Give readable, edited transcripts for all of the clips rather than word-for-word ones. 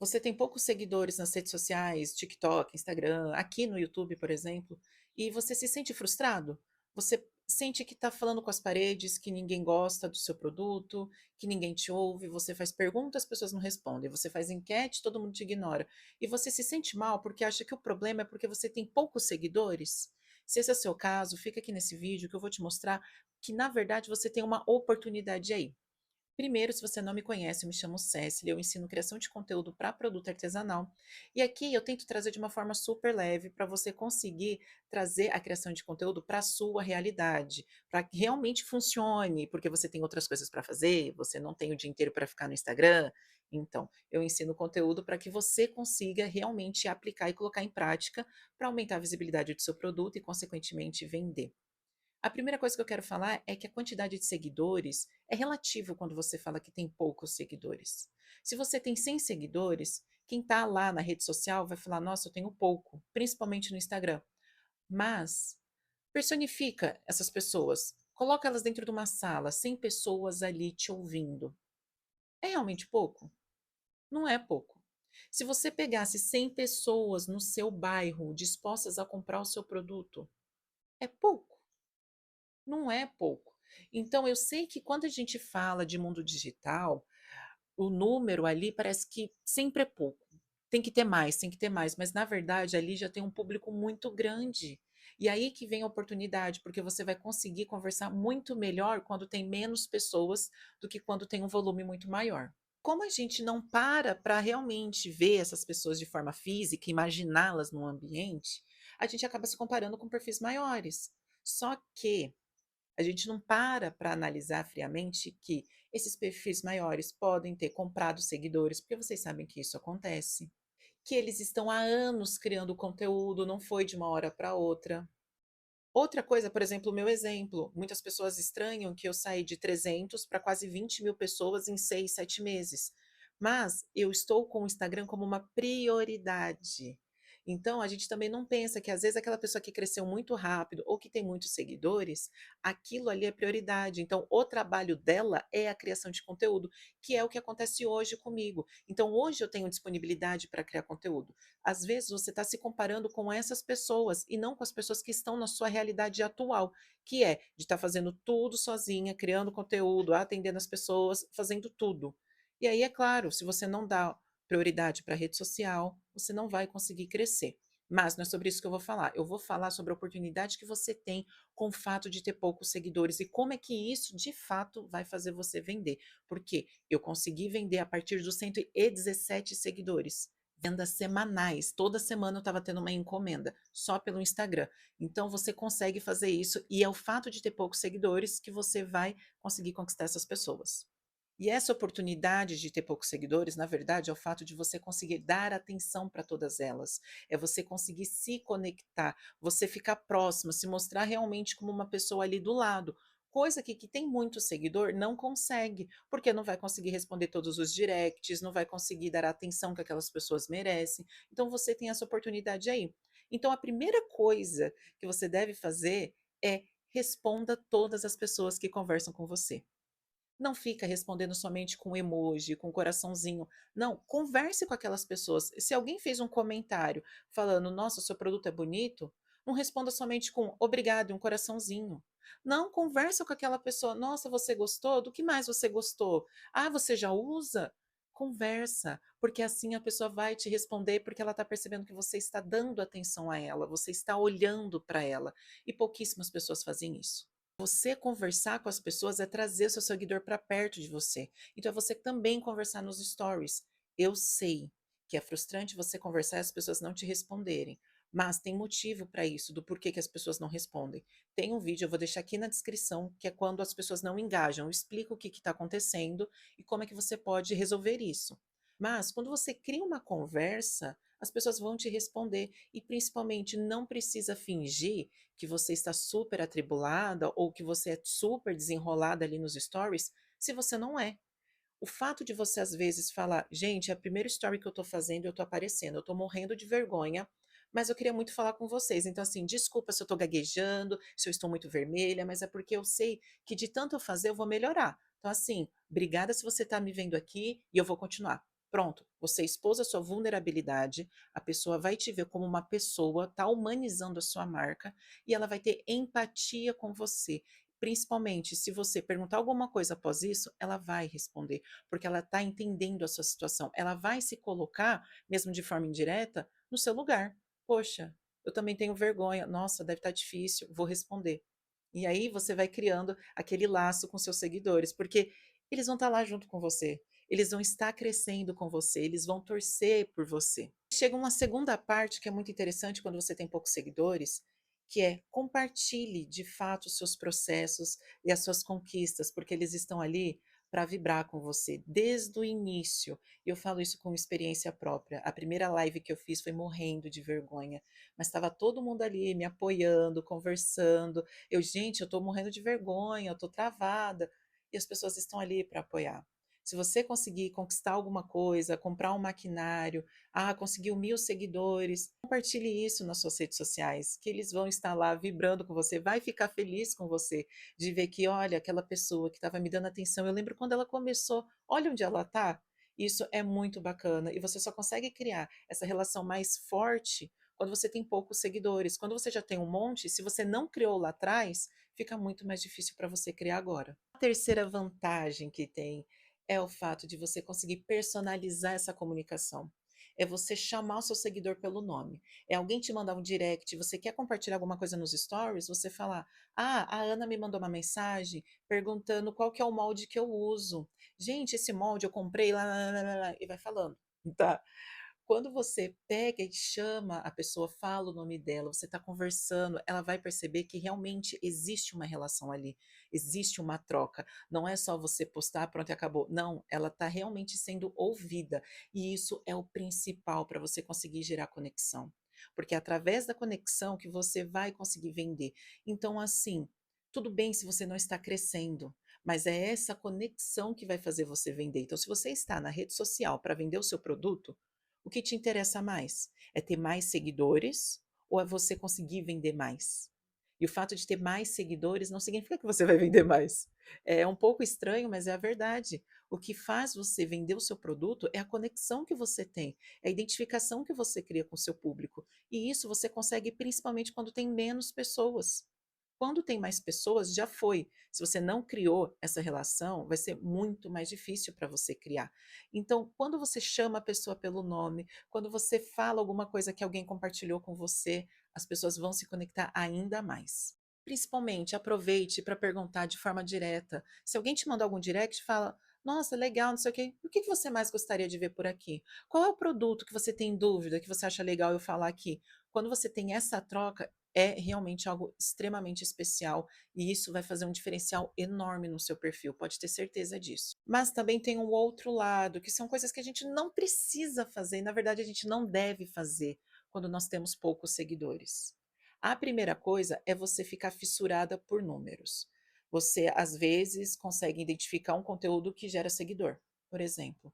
Você tem poucos seguidores nas redes sociais, TikTok, Instagram, aqui no YouTube, por exemplo, e você se sente frustrado? Você sente que está falando com as paredes, que ninguém gosta do seu produto, que ninguém te ouve, você faz perguntas, as pessoas não respondem, você faz enquete, todo mundo te ignora. E você se sente mal porque acha que o problema é porque você tem poucos seguidores? Se esse é o seu caso, fica aqui nesse vídeo que eu vou te mostrar que, na verdade, você tem uma oportunidade aí. Primeiro, se você não me conhece, eu me chamo Cécilia, eu ensino criação de conteúdo para produto artesanal. E aqui eu tento trazer de uma forma super leve para você conseguir trazer a criação de conteúdo para a sua realidade, para que realmente funcione, porque você tem outras coisas para fazer, você não tem o dia inteiro para ficar no Instagram. Então, eu ensino conteúdo para que você consiga realmente aplicar e colocar em prática para aumentar a visibilidade do seu produto e, consequentemente, vender. A primeira coisa que eu quero falar é que a quantidade de seguidores é relativo quando você fala que tem poucos seguidores. Se você tem 100 seguidores, quem está lá na rede social vai falar: Nossa, eu tenho pouco, principalmente no Instagram. Mas personifica essas pessoas, coloca elas dentro de uma sala, 100 pessoas ali te ouvindo. É realmente pouco? Não é pouco. Se você pegasse 100 pessoas no seu bairro dispostas a comprar o seu produto, é pouco. Não é pouco. Então eu sei que quando a gente fala de mundo digital, o número ali parece que sempre é pouco. Tem que ter mais, mas na verdade ali já tem um público muito grande. E aí que vem a oportunidade, porque você vai conseguir conversar muito melhor quando tem menos pessoas do que quando tem um volume muito maior. Como a gente não para realmente ver essas pessoas de forma física, imaginá-las no ambiente, a gente acaba se comparando com perfis maiores. Só que a gente não para analisar friamente que esses perfis maiores podem ter comprado seguidores, porque vocês sabem que isso acontece, que eles estão há anos criando conteúdo, não foi de uma hora para outra. Outra coisa, por exemplo, o meu exemplo, muitas pessoas estranham que eu saí de 300 para quase 20.000 pessoas em 6, 7 meses, mas eu estou com o Instagram como uma prioridade. Então, a gente também não pensa que às vezes aquela pessoa que cresceu muito rápido ou que tem muitos seguidores, aquilo ali é prioridade. Então, o trabalho dela é a criação de conteúdo, que é o que acontece hoje comigo. Então, hoje eu tenho disponibilidade para criar conteúdo. Às vezes você está se comparando com essas pessoas e não com as pessoas que estão na sua realidade atual, que é de estar fazendo tudo sozinha, criando conteúdo, atendendo as pessoas, fazendo tudo. E aí, é claro, se você não dá prioridade para a rede social, você não vai conseguir crescer. Mas não é sobre isso que eu vou falar. Eu vou falar sobre a oportunidade que você tem com o fato de ter poucos seguidores e como é que isso de fato vai fazer você vender. Porque eu consegui vender a partir dos 117 seguidores. Vendas semanais, toda semana eu estava tendo uma encomenda, só pelo Instagram. Então você consegue fazer isso e é o fato de ter poucos seguidores que você vai conseguir conquistar essas pessoas. E essa oportunidade de ter poucos seguidores, na verdade, é o fato de você conseguir dar atenção para todas elas. É você conseguir se conectar, você ficar próximo, se mostrar realmente como uma pessoa ali do lado. Coisa que tem muito seguidor não consegue, porque não vai conseguir responder todos os directs, não vai conseguir dar a atenção que aquelas pessoas merecem. Então você tem essa oportunidade aí. Então a primeira coisa que você deve fazer é responda todas as pessoas que conversam com você. Não fica respondendo somente com emoji, com coraçãozinho. Não, converse com aquelas pessoas. Se alguém fez um comentário falando: "Nossa, o seu produto é bonito", não responda somente com obrigado e um coraçãozinho. Não, conversa com aquela pessoa: "Nossa, você gostou? Do que mais você gostou? Ah, você já usa?". Conversa, porque assim a pessoa vai te responder, porque ela está percebendo que você está dando atenção a ela, você está olhando para ela, e pouquíssimas pessoas fazem isso. Você conversar com as pessoas é trazer o seu seguidor para perto de você. Então é você também conversar nos stories. Eu sei que é frustrante você conversar e as pessoas não te responderem, mas tem motivo para isso, do porquê que as pessoas não respondem. Tem um vídeo, eu vou deixar aqui na descrição, que é quando as pessoas não engajam. Eu explico o que está acontecendo e como é que você pode resolver isso. Mas quando você cria uma conversa, as pessoas vão te responder e principalmente não precisa fingir que você está super atribulada ou que você é super desenrolada ali nos stories, se você não é. O fato de você às vezes falar: "Gente, é a primeira story que eu tô fazendo e eu tô aparecendo, eu tô morrendo de vergonha, mas eu queria muito falar com vocês, então assim, desculpa se eu tô gaguejando, se eu estou muito vermelha, mas é porque eu sei que de tanto eu fazer eu vou melhorar. Então assim, obrigada se você tá me vendo aqui e eu vou continuar". Pronto, você expôs a sua vulnerabilidade, a pessoa vai te ver como uma pessoa, tá humanizando a sua marca e ela vai ter empatia com você. Principalmente se você perguntar alguma coisa após isso, ela vai responder, porque ela está entendendo a sua situação. Ela vai se colocar, mesmo de forma indireta, no seu lugar. Poxa, eu também tenho vergonha. Nossa, deve estar difícil, vou responder. E aí você vai criando aquele laço com seus seguidores, porque eles vão estar lá junto com você. Eles vão estar crescendo com você, eles vão torcer por você. Chega uma segunda parte que é muito interessante quando você tem poucos seguidores, que é compartilhe de fato os seus processos e as suas conquistas, porque eles estão ali para vibrar com você desde o início. E eu falo isso com experiência própria. A primeira live que eu fiz foi morrendo de vergonha, mas estava todo mundo ali me apoiando, conversando. Gente, eu estou morrendo de vergonha, eu estou travada. E as pessoas estão ali para apoiar. Se você conseguir conquistar alguma coisa, comprar um maquinário, conseguiu 1.000 seguidores, compartilhe isso nas suas redes sociais, que eles vão estar lá vibrando com você, vai ficar feliz com você, de ver que, olha, aquela pessoa que estava me dando atenção, eu lembro quando ela começou, olha onde ela está. Isso é muito bacana e você só consegue criar essa relação mais forte quando você tem poucos seguidores. Quando você já tem um monte, se você não criou lá atrás, fica muito mais difícil para você criar agora. A terceira vantagem que tem é o fato de você conseguir personalizar essa comunicação. É você chamar o seu seguidor pelo nome. É alguém te mandar um direct, você quer compartilhar alguma coisa nos stories, você falar: "Ah, a Ana me mandou uma mensagem perguntando qual que é o molde que eu uso. Gente, esse molde eu comprei lá, lá, lá, lá, lá", e vai falando, tá? Quando você pega e chama a pessoa, fala o nome dela, você está conversando, ela vai perceber que realmente existe uma relação ali, existe uma troca. Não é só você postar, pronto e acabou. Não, ela está realmente sendo ouvida. E isso é o principal para você conseguir gerar conexão. Porque é através da conexão que você vai conseguir vender. Então, assim, tudo bem se você não está crescendo, mas é essa conexão que vai fazer você vender. Então, se você está na rede social para vender o seu produto, o que te interessa mais? É ter mais seguidores ou é você conseguir vender mais? E o fato de ter mais seguidores não significa que você vai vender mais. É um pouco estranho, mas é a verdade. O que faz você vender o seu produto é a conexão que você tem, é a identificação que você cria com o seu público. E isso você consegue principalmente quando tem menos pessoas. Quando tem mais pessoas, já foi. Se você não criou essa relação, vai ser muito mais difícil para você criar. Então, quando você chama a pessoa pelo nome, quando você fala alguma coisa que alguém compartilhou com você, as pessoas vão se conectar ainda mais. Principalmente, aproveite para perguntar de forma direta. Se alguém te mandar algum direct, fala: "Nossa, legal, não sei o quê. O que que você mais gostaria de ver por aqui? Qual é o produto que você tem dúvida, que você acha legal eu falar aqui?" Quando você tem essa troca, é realmente algo extremamente especial e isso vai fazer um diferencial enorme no seu perfil, pode ter certeza disso. Mas também tem um outro lado, que são coisas que a gente não precisa fazer, e na verdade a gente não deve fazer quando nós temos poucos seguidores. A primeira coisa é você ficar fissurada por números. Você, às vezes, consegue identificar um conteúdo que gera seguidor, por exemplo.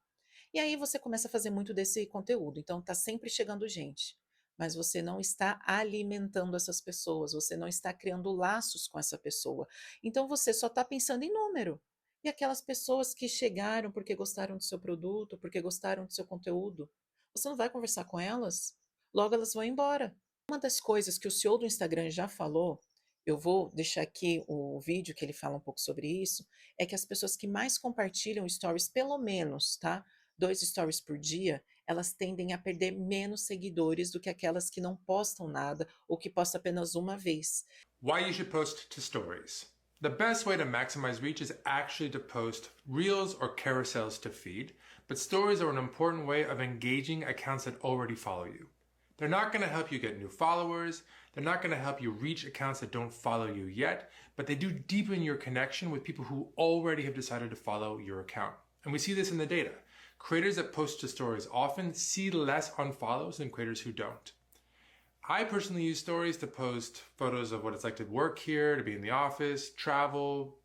E aí você começa a fazer muito desse conteúdo, então tá sempre chegando gente, mas você não está alimentando essas pessoas, você não está criando laços com essa pessoa. Então você só está pensando em número. E aquelas pessoas que chegaram porque gostaram do seu produto, porque gostaram do seu conteúdo, você não vai conversar com elas? Logo elas vão embora. Uma das coisas que o CEO do Instagram já falou, eu vou deixar aqui o vídeo que ele fala um pouco sobre isso, é que as pessoas que mais compartilham stories, pelo menos, tá? 2 stories por dia, elas tendem a perder menos seguidores do que aquelas que não postam nada ou que postam apenas uma vez. Why you should post to stories. The best way to maximize reach is actually to post reels or carousels to feed, but stories are an important way of engaging accounts that already follow you. They're not going to help you get new followers, they're not going to help you reach accounts that don't follow you yet, but they do deepen your connection with people who already have decided to follow your account. And we see this in the data. Creators that post to stories often see less unfollows than creators who don't. I personally use stories to post photos of what it's like to work here, to be in the office, travel,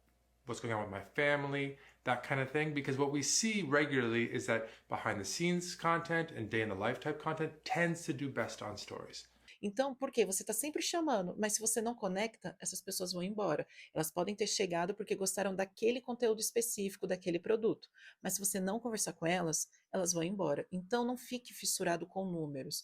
what's going on with my family, that kind of thing. Because what we see regularly is that behind the scenes content and day in the life type content tends to do best on stories. Então, por quê? Você está sempre chamando, mas se você não conecta, essas pessoas vão embora. Elas podem ter chegado porque gostaram daquele conteúdo específico, daquele produto, mas se você não conversar com elas, elas vão embora. Então, não fique fissurado com números.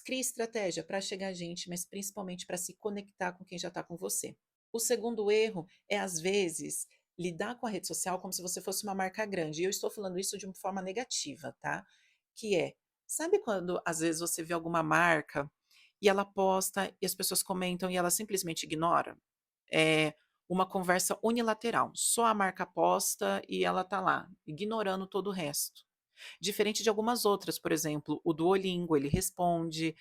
Crie estratégia para chegar gente, mas principalmente para se conectar com quem já está com você. O segundo erro é, às vezes, lidar com a rede social como se você fosse uma marca grande. E eu estou falando isso de uma forma negativa, tá? Que é, sabe quando às vezes você vê alguma marca e ela posta e as pessoas comentam e ela simplesmente ignora? É uma conversa unilateral. Só a marca posta e ela tá lá, ignorando todo o resto. Diferente de algumas outras, por exemplo, o Duolingo, ele responde,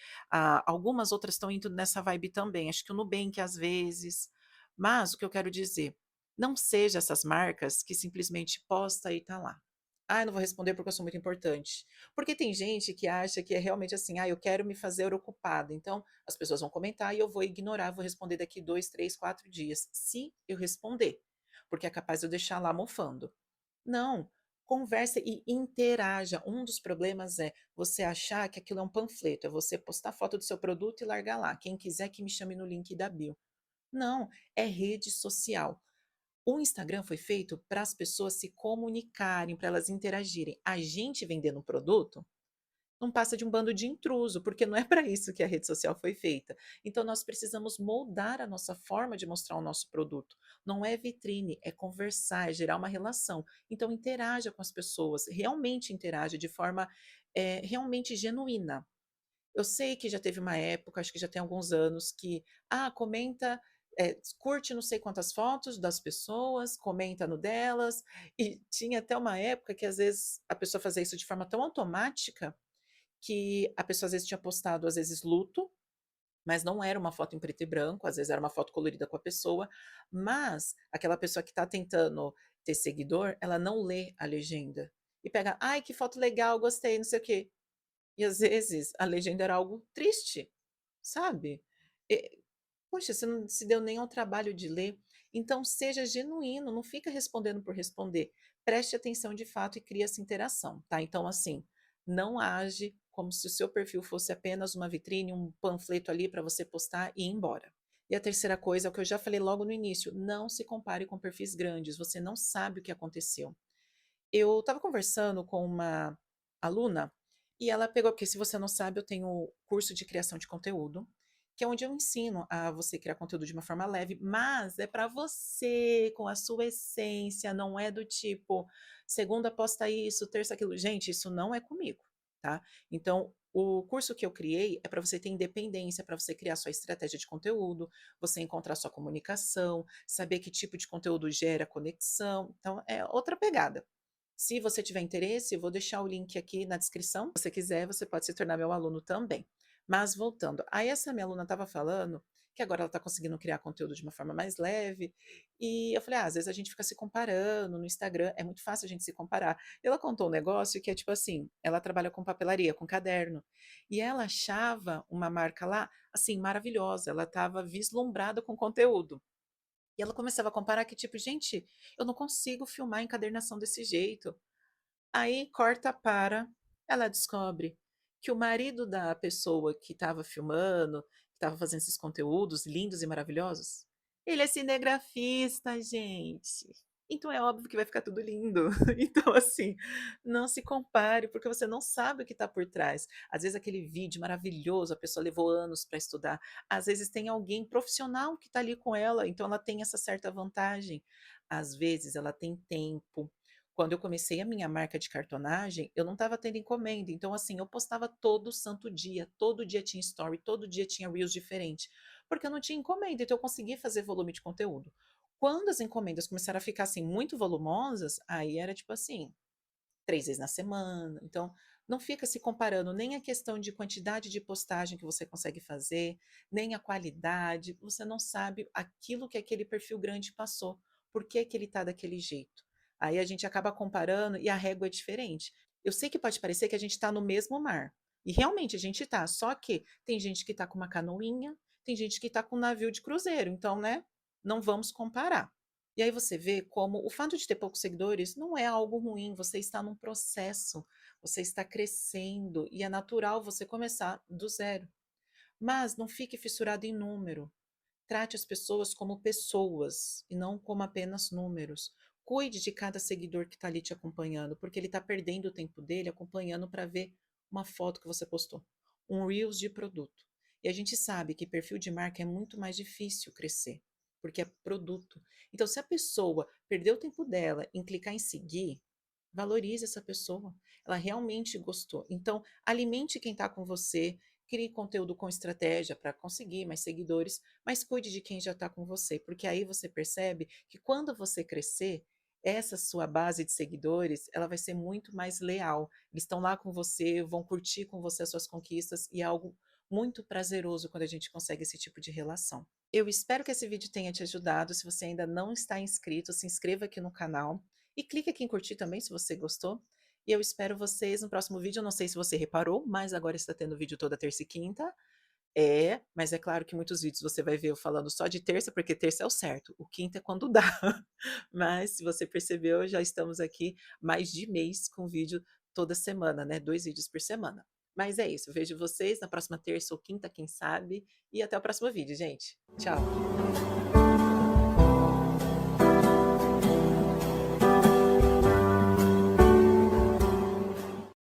algumas outras estão indo nessa vibe também, acho que o Nubank às vezes. Mas o que eu quero dizer, não seja essas marcas que simplesmente posta e tá lá. "Ah, eu não vou responder porque eu sou muito importante". Porque tem gente que acha que é realmente assim: "Ah, eu quero me fazer ocupada, então as pessoas vão comentar e eu vou ignorar, vou responder daqui 2, 3, 4 dias", se eu responder, porque é capaz de eu deixar lá mofando. Não, conversa e interaja. Um dos problemas é você achar que aquilo é um panfleto, é você postar foto do seu produto e largar lá, quem quiser que me chame no link da bio. Não, é rede social. O Instagram foi feito para as pessoas se comunicarem, para elas interagirem. A gente vendendo um produto não passa de um bando de intruso, porque não é para isso que a rede social foi feita. Então nós precisamos moldar a nossa forma de mostrar o nosso produto. Não é vitrine, é conversar, é gerar uma relação. Então interaja com as pessoas, realmente interaja de forma, realmente genuína. Eu sei que já teve uma época, acho que já tem alguns anos que, comenta, curte não sei quantas fotos das pessoas, comenta no delas, e tinha até uma época que às vezes a pessoa fazia isso de forma tão automática que a pessoa às vezes tinha postado, às vezes, luto, mas não era uma foto em preto e branco, às vezes era uma foto colorida com a pessoa, mas aquela pessoa que está tentando ter seguidor, ela não lê a legenda. E pega: "Ai, que foto legal, gostei, não sei o quê". E às vezes a legenda era algo triste, sabe. E poxa, você não se deu nem ao trabalho de ler. Então seja genuíno, não fica respondendo por responder. Preste atenção de fato e crie essa interação, tá. Então assim, não age como se o seu perfil fosse apenas uma vitrine, um panfleto ali para você postar e ir embora. E a terceira coisa é o que eu já falei logo no início, não se compare com perfis grandes, você não sabe o que aconteceu. Eu estava conversando com uma aluna, e ela pegou porque se você não sabe, eu tenho curso de criação de conteúdo, que é onde eu ensino a você criar conteúdo de uma forma leve, mas é para você, com a sua essência, não é do tipo, segunda posta isso, terça aquilo. Gente, isso não é comigo, tá? Então, o curso que eu criei é para você ter independência, para você criar sua estratégia de conteúdo, você encontrar sua comunicação, saber que tipo de conteúdo gera conexão. Então, é outra pegada. Se você tiver interesse, eu vou deixar o link aqui na descrição. Se você quiser, você pode se tornar meu aluno também. Mas voltando, aí essa minha aluna estava falando que agora ela está conseguindo criar conteúdo de uma forma mais leve, e eu falei: às vezes a gente fica se comparando no Instagram, é muito fácil a gente se comparar. E ela contou um negócio que é tipo assim, ela trabalha com papelaria, com caderno, e ela achava uma marca lá, assim, maravilhosa, ela estava vislumbrada com conteúdo. E ela começava a comparar que tipo: "Gente, eu não consigo filmar encadernação desse jeito". Aí corta para ela descobre que o marido da pessoa que estava filmando, que estava fazendo esses conteúdos lindos e maravilhosos, ele é cinegrafista, gente. Então é óbvio que vai ficar tudo lindo. Então, assim, não se compare, porque você não sabe o que está por trás. Às vezes aquele vídeo maravilhoso, a pessoa levou anos para estudar. Às vezes tem alguém profissional que está ali com ela, então ela tem essa certa vantagem. Às vezes ela tem tempo. Quando eu comecei a minha marca de cartonagem, eu não estava tendo encomenda, então assim, eu postava todo dia tinha story, todo dia tinha reels diferente, porque eu não tinha encomenda, então eu conseguia fazer volume de conteúdo. Quando as encomendas começaram a ficar, assim, muito volumosas, aí era tipo assim, 3 vezes na semana, então não fica se comparando nem a questão de quantidade de postagem que você consegue fazer, nem a qualidade, você não sabe aquilo que aquele perfil grande passou, por que que ele está daquele jeito. Aí a gente acaba comparando e a régua é diferente. Eu sei que pode parecer que a gente está no mesmo mar, e realmente a gente está, só que tem gente que está com uma canoinha, tem gente que está com um navio de cruzeiro, então, né, não vamos comparar. E aí você vê como o fato de ter poucos seguidores não é algo ruim, você está num processo, você está crescendo e é natural você começar do zero. Mas não fique fissurado em número. Trate as pessoas como pessoas e não como apenas números. Cuide de cada seguidor que está ali te acompanhando, porque ele está perdendo o tempo dele acompanhando para ver uma foto que você postou, um Reels de produto. E a gente sabe que perfil de marca é muito mais difícil crescer, porque é produto. Então, se a pessoa perdeu o tempo dela em clicar em seguir, valorize essa pessoa. Ela realmente gostou. Então, alimente quem está com você, crie conteúdo com estratégia para conseguir mais seguidores, mas cuide de quem já está com você, porque aí você percebe que quando você crescer, essa sua base de seguidores, ela vai ser muito mais leal. Eles estão lá com você, vão curtir com você as suas conquistas e é algo muito prazeroso quando a gente consegue esse tipo de relação. Eu espero que esse vídeo tenha te ajudado. Se você ainda não está inscrito, se inscreva aqui no canal e clique aqui em curtir também se você gostou. E eu espero vocês no próximo vídeo. Eu não sei se você reparou, mas agora está tendo vídeo toda terça e quinta. É, mas é claro que muitos vídeos você vai ver eu falando só de terça, porque terça é o certo, o quinta é quando dá. Mas se você percebeu, já estamos aqui mais de mês com vídeo toda semana, né? 2 vídeos por semana. Mas é isso, vejo vocês na próxima terça ou quinta, quem sabe. E até o próximo vídeo, gente. Tchau.